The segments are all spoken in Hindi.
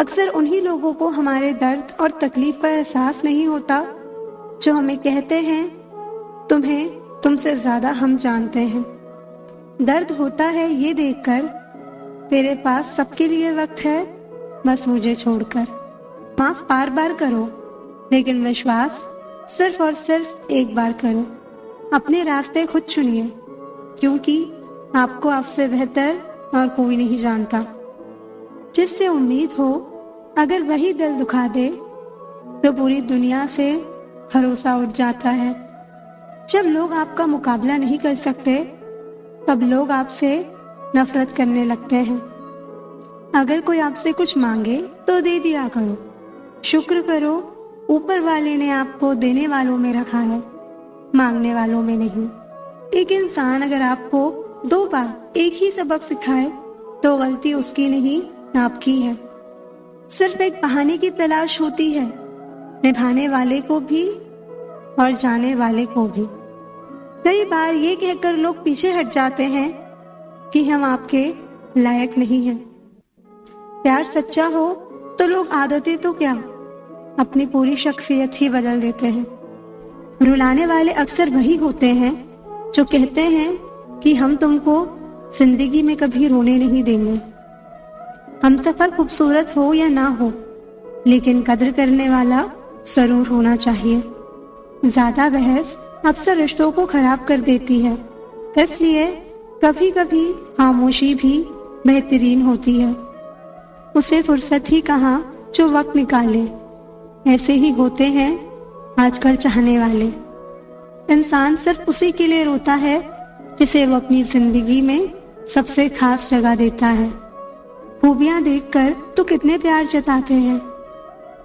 अक्सर उन्हीं लोगों को हमारे दर्द और तकलीफ का एहसास नहीं होता जो हमें कहते हैं तुम्हें तुमसे ज्यादा हम जानते हैं। दर्द होता है ये देखकर तेरे पास सबके लिए वक्त है, बस मुझे छोड़कर। माफ बार बार करो लेकिन विश्वास सिर्फ और सिर्फ एक बार करो। अपने रास्ते खुद चुनिए क्योंकि आपको आपसे बेहतर और कोई नहीं जानता। जिससे उम्मीद हो अगर वही दिल दुखा दे तो पूरी दुनिया से भरोसा उठ जाता है। जब लोग आपका मुकाबला नहीं कर सकते तब लोग आपसे नफरत करने लगते हैं। अगर कोई आपसे कुछ मांगे तो दे दिया करो। शुक्र करो ऊपर वाले ने आपको देने वालों में रखा है, मांगने वालों में नहीं। एक इंसान अगर आपको 2 बार एक ही सबक सिखाए तो गलती उसकी नहीं आपकी है। सिर्फ एक बहाने की तलाश होती है, निभाने वाले को भी और जाने वाले को भी। कई बार ये कहकर लोग पीछे हट जाते हैं कि हम आपके लायक नहीं हैं। प्यार सच्चा हो तो लोग आदतें तो क्या अपनी पूरी शख्सियत ही बदल देते हैं। रुलाने वाले अक्सर वही होते हैं जो कहते हैं कि हम तुमको जिंदगी में कभी रोने नहीं देंगे। हम सफर खूबसूरत हो या ना हो लेकिन कदर करने वाला जरूर होना चाहिए। ज्यादा बहस अक्सर रिश्तों को खराब कर देती है, इसलिए कभी कभी खामोशी भी बेहतरीन होती है। उसे फुर्सत ही कहाँ जो वक्त निकाले। ऐसे ही होते हैं आजकल चाहने वाले। इंसान सिर्फ उसी के लिए रोता है जिसे वो अपनी जिंदगी में सबसे खास जगह देता है। खूबियां देखकर तो कितने प्यार जताते हैं।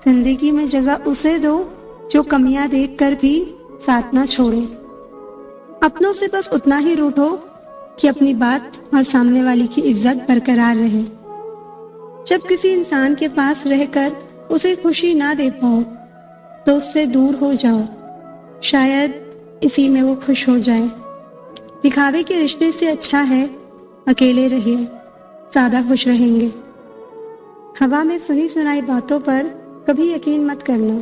जिंदगी में जगह उसे दो जो कमियां देखकर भी साथ ना छोड़े। अपनों से बस उतना ही रूठो कि अपनी बात और सामने वाली की इज्जत बरकरार रहे। जब किसी इंसान के पास रहकर उसे खुशी ना दे पाओ तो उससे दूर हो जाओ, शायद इसी में वो खुश हो जाए। दिखावे के रिश्ते से अच्छा है अकेले रहिए, ज्यादा खुश रहेंगे। हवा में सुनी सुनाई बातों पर कभी यकीन मत करना।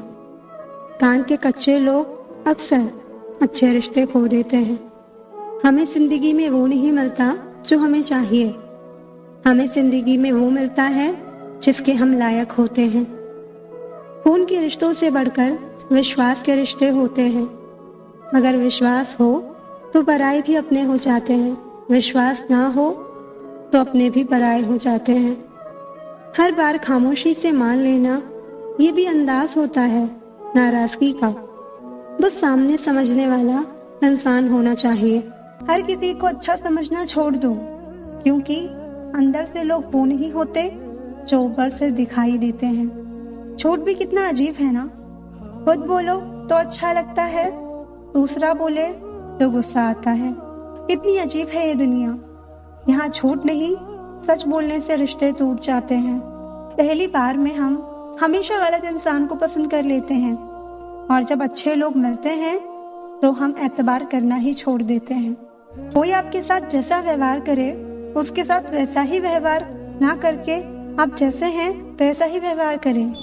कान के कच्चे लोग अक्सर अच्छे रिश्ते खो देते हैं। हमें जिंदगी में वो नहीं मिलता जो हमें चाहिए, हमें जिंदगी में वो मिलता है जिसके हम लायक होते हैं। खून के रिश्तों से बढ़कर विश्वास के रिश्ते होते हैं। अगर विश्वास हो तो पराये भी अपने हो जाते हैं, विश्वास ना हो तो अपने भी पराये हो जाते हैं। हर बार खामोशी से मान लेना ये भी अंदाज होता है नाराजगी का। बस सामने समझने वाला इंसान होना चाहिए। हर किसी को अच्छा समझना छोड़ दो क्योंकि अंदर से लोग वो नहीं होते जो ऊपर से दिखाई देते हैं। छोट भी कितना अजीब है ना। खुद बोलो तो अच्छा लगता है, दूसरा बोले तो गुस्सा आता है। कितनी अजीब है ये दुनिया। यहाँ झूठ नहीं सच बोलने से रिश्ते टूट जाते हैं। पहली बार में हम हमेशा गलत इंसान को पसंद कर लेते हैं और जब अच्छे लोग मिलते हैं तो हम एतबार करना ही छोड़ देते हैं। कोई आपके साथ जैसा व्यवहार करे उसके साथ वैसा ही व्यवहार ना करके आप जैसे हैं वैसा ही व्यवहार करें,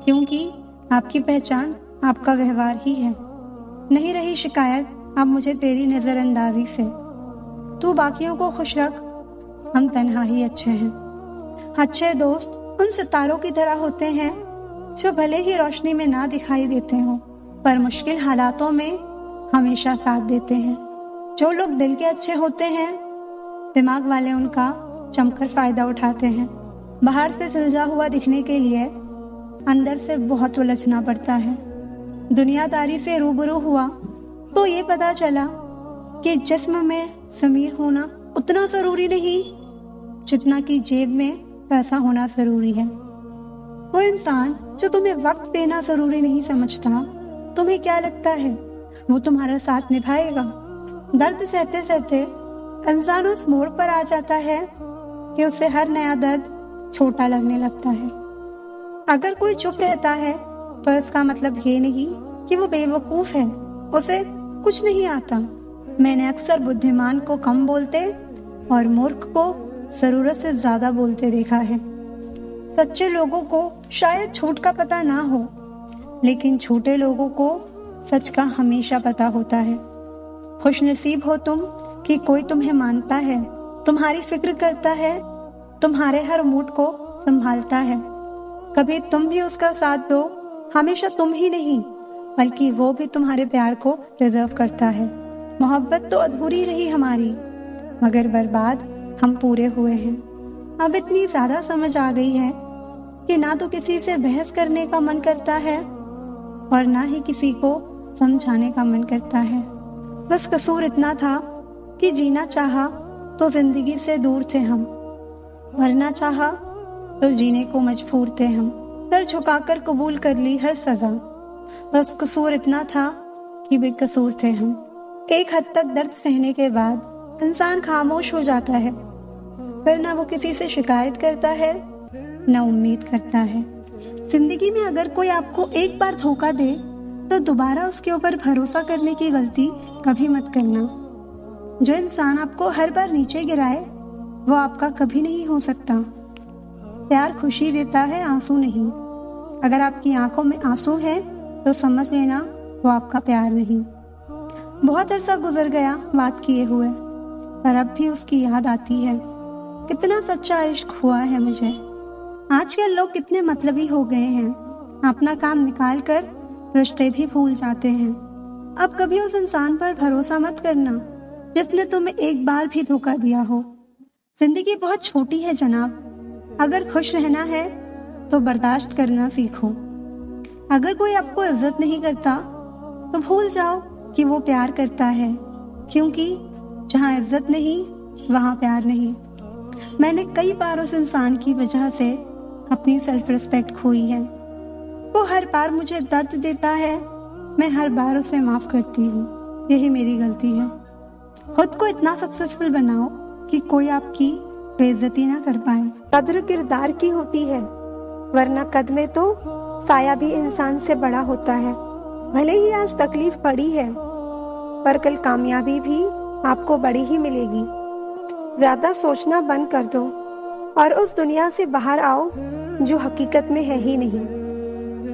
क्योंकि आपकी पहचान आपका व्यवहार ही है। नहीं रही शिकायत अब मुझे तेरी नजरअंदाजी से। तू बाकियों को खुश रख, हम तन्हा ही अच्छे हैं। अच्छे दोस्त उन सितारों की तरह होते हैं जो भले ही रोशनी में ना दिखाई देते हो पर मुश्किल हालातों में हमेशा साथ देते हैं। जो लोग दिल के अच्छे होते हैं दिमाग वाले उनका जमकर फायदा उठाते हैं। बाहर से सुलझा हुआ दिखने के लिए अंदर से बहुत उलझना पड़ता है। दुनियादारी से रूबरू हुआ तो ये पता चला कि जिस्म में ज़मीर होना उतना जरूरी नहीं जितना कि जेब में पैसा होना जरूरी है। वो इंसान जो तुम्हें वक्त देना जरूरी नहीं समझता, तुम्हें क्या लगता है वो तुम्हारा साथ निभाएगा? दर्द सहते सहते इंसान उस मोड़ पर आ जाता है कि उसे हर नया दर्द छोटा लगने लगता है। अगर कोई चुप रहता है तो इसका मतलब ये नहीं कि वो बेवकूफ है, उसे कुछ नहीं आता। मैंने अक्सर बुद्धिमान को कम बोलते और मूर्ख को जरूरत से ज्यादा बोलते देखा है। सच्चे लोगों को शायद झूठ का पता ना हो, लेकिन झूठे लोगों को सच का हमेशा पता होता है। खुशनसीब हो तुम कि कोई तुम्हें मानता है, तुम्हारी फिक्र करता है, तुम्हारे हर मूड को संभालता है। कभी तुम भी उसका साथ दो, हमेशा तुम ही नहीं बल्कि वो भी तुम्हारे प्यार को डिजर्व करता है। मोहब्बत तो अधूरी रही हमारी, मगर बर्बाद हम पूरे हुए हैं। अब इतनी ज्यादा समझ आ गई है कि ना तो किसी से बहस करने का मन करता है और ना ही किसी को समझाने का मन करता है। बस कसूर इतना था कि जीना चाहा तो जिंदगी से दूर थे हम, मरना चाहा तो जीने को मजबूर थे हम। सर झुकाकर कबूल कर ली हर सजा, बस कसूर इतना था कि बेकसूर थे हम। एक हद तक दर्द सहने के बाद इंसान खामोश हो जाता है, फिर ना वो किसी से शिकायत करता है ना उम्मीद करता है। जिंदगी में अगर कोई आपको एक बार धोखा दे तो दोबारा उसके ऊपर भरोसा करने की गलती कभी मत करना। जो इंसान आपको हर बार नीचे गिराए वो आपका कभी नहीं हो सकता। प्यार खुशी देता है, आंसू नहीं। अगर आपकी आंखों में आंसू है तो समझ लेना वो आपका प्यार नहीं। बहुत अरसा गुजर गया बात किए हुए, पर अब भी उसकी याद आती है। कितना सच्चा इश्क हुआ है मुझे। आजकल लोग कितने मतलबी हो गए हैं, अपना काम निकाल कर रिश्ते भी भूल जाते हैं। अब कभी उस इंसान पर भरोसा मत करना जिसने तुम्हें एक बार भी धोखा दिया हो। जिंदगी बहुत छोटी है जनाब, अगर खुश रहना है तो बर्दाश्त करना सीखो। अगर कोई आपको इज्जत नहीं करता तो भूल जाओ कि वो प्यार करता है, क्योंकि जहाँ इज्जत नहीं वहाँ प्यार नहीं। मैंने कई बार उस इंसान की वजह से अपनी सेल्फ रिस्पेक्ट खोई है। वो हर बार मुझे दर्द देता है, मैं हर बार उसे माफ करती हूँ। यही मेरी गलती है। खुद को इतना सक्सेसफुल बनाओ कि कोई आपकी बेइज्जती ना कर पाए। कद्र किरदार की होती है, वरना कद में तो साया भी इंसान से बड़ा होता है। भले ही आज तकलीफ पड़ी है, पर कल कामयाबी भी आपको बड़ी ही मिलेगी। ज्यादा सोचना बंद कर दो और उस दुनिया से बाहर आओ जो हकीकत में है ही नहीं।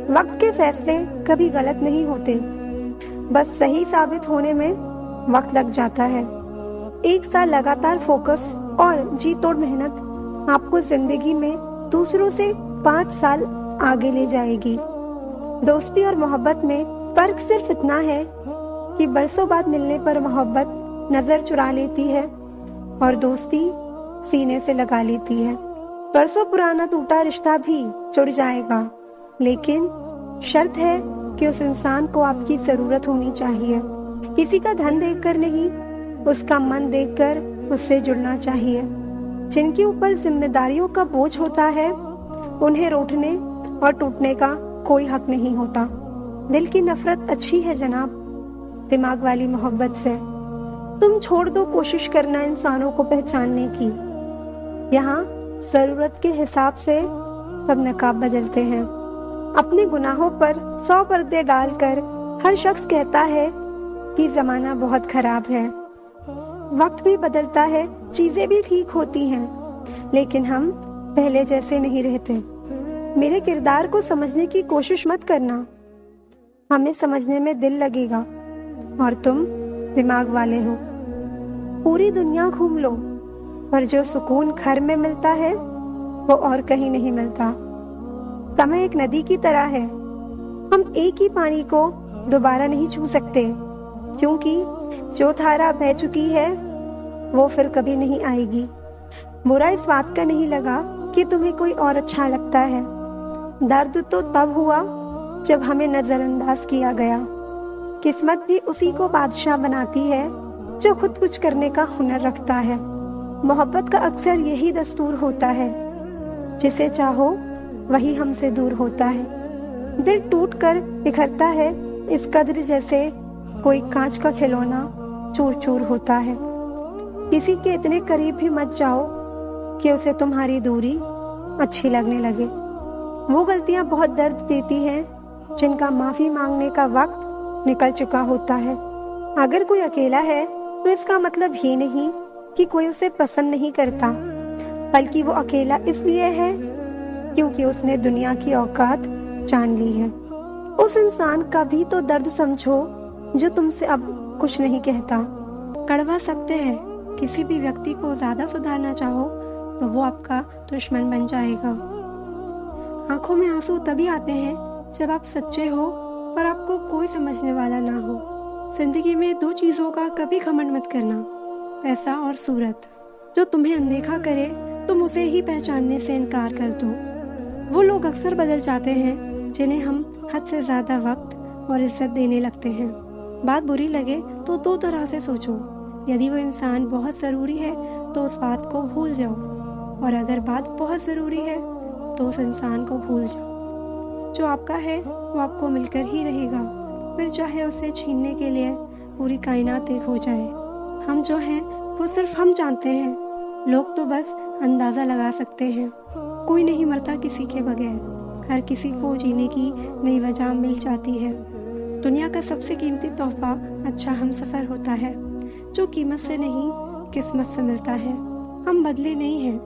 वक्त के फैसले कभी गलत नहीं होते, बस सही साबित होने में वक्त लग जाता है। एक साल लगातार फोकस और जी तोड़ मेहनत आपको जिंदगी में दूसरों से 5 साल आगे ले जाएगी। दोस्ती और मोहब्बत में फर्क सिर्फ इतना है कि बरसों बाद मिलने पर मोहब्बत नजर चुरा लेती है और दोस्ती सीने से लगा लेती है। बरसों पुराना टूटा रिश्ता भी जुड़ जाएगा, लेकिन शर्त है कि उस इंसान को आपकी जरूरत होनी चाहिए। किसी का धन देखकर नहीं, उसका मन देखकर उससे जुड़ना चाहिए। जिनके ऊपर जिम्मेदारियों का बोझ होता है उन्हें रूठने और टूटने का कोई हक नहीं होता। दिल की नफरत अच्छी है जनाब, दिमाग वाली मोहब्बत से। तुम छोड़ दो कोशिश करना इंसानों को पहचानने की। यहाँ जरूरत के हिसाब से सब नकाब बदलते हैं। अपने गुनाहों पर 100 पर्दे डालकर हर शख्स कहता है कि जमाना बहुत खराब है। वक्त भी बदलता है, चीजें भी ठीक होती हैं, लेकिन हम पहले जैसे नहीं रहते। मेरे किरदार को समझने की कोशिश मत करना, हमें समझने में दिल लगेगा और तुम दिमाग वाले हो। पूरी दुनिया घूम लो, पर जो सुकून घर में मिलता है वो और कहीं नहीं मिलता। समय एक नदी की तरह है, हम एक ही पानी को दोबारा नहीं छू सकते, क्योंकि जो धारा बह चुकी है वो फिर कभी नहीं आएगी। बुरा इस बात का नहीं लगा कि तुम्हें कोई और अच्छा लगता है। दर्द तो तब हुआ जब हमें नजरअंदाज किया गया। किस्मत भी उसी को बादशाह बनाती है जो खुद कुछ करने का हुनर रखता है। मोहब्बत का अक्सर यही दस्तूर होता है, जिसे चाहो वही हमसे दूर होता है। दिल टूट कर बिखरता है इस कद्र जैसे कोई कांच का खिलौना चूर चूर होता है। किसी के इतने करीब भी मत जाओ कि उसे तुम्हारी दूरी अच्छी लगने लगे। वो गलतियां बहुत दर्द देती हैं जिनका माफी मांगने का वक्त निकल चुका होता है। अगर कोई अकेला है तो इसका मतलब ये नहीं कि कोई उसे पसंद नहीं करता, बल्कि वो अकेला इसलिए है क्योंकि उसने दुनिया की औकात जान ली है। उस इंसान का भी तो दर्द समझो जो तुमसे अब कुछ नहीं कहता। कड़वा सत्य है, किसी भी व्यक्ति को ज्यादा सुधारना चाहो तो वो आपका दुश्मन बन जाएगा। आंखों में आंसू तभी आते हैं जब आप सच्चे हो पर आपको कोई समझने वाला ना हो। जिंदगी में दो चीजों का कभी घमंड मत करना, पैसा और सूरत। जो तुम्हें अनदेखा करे तुम उसे ही पहचानने से इनकार कर दो। वो लोग अक्सर बदल जाते हैं जिन्हें हम हद से ज्यादा वक्त और इज्जत देने लगते हैं। बात बुरी लगे तो दो तरह से सोचो। यदि वो इंसान बहुत ज़रूरी है तो उस बात को भूल जाओ, और अगर बात बहुत ज़रूरी है तो उस इंसान को भूल जाओ। जो आपका है वो आपको मिलकर ही रहेगा, फिर चाहे उसे छीनने के लिए पूरी कायनात एक हो जाए। हम जो हैं वो सिर्फ हम जानते हैं, लोग तो बस अंदाज़ा लगा सकते हैं। कोई नहीं मरता किसी के बगैर, हर किसी को जीने की नई वजह मिल जाती है। दुनिया का सबसे कीमती तोहफा अच्छा हमसफ़र होता है, जो कीमत से नहीं किस्मत से मिलता है। हम बदले नहीं हैं,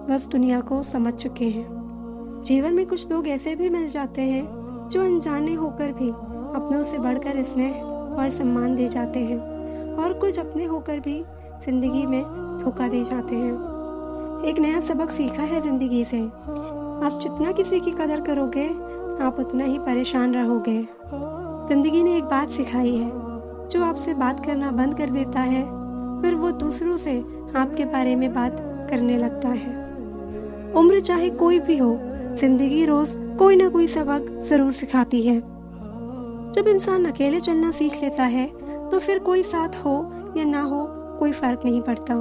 बस दुनिया को समझ चुके हैं। जीवन में कुछ लोग ऐसे भी मिल जाते हैं जो अनजाने होकर भी अपनों से बढ़कर स्नेह और सम्मान दे जाते हैं, और कुछ अपने होकर भी जिंदगी में धोखा दे जाते हैं। एक नया सबक सीखा है जिंदगी से, आप जितना किसी की कदर करोगे आप उतना ही परेशान रहोगे। जिंदगी ने एक बात सिखाई है, जो आपसे बात करना बंद कर देता है फिर वो दूसरों से आपके बारे में बात करने लगता है। उम्र चाहे कोई भी हो, जिंदगी रोज कोई ना कोई सबक जरूर सिखाती है। जब इंसान अकेले चलना सीख लेता है तो फिर कोई साथ हो या ना हो कोई फर्क नहीं पड़ता।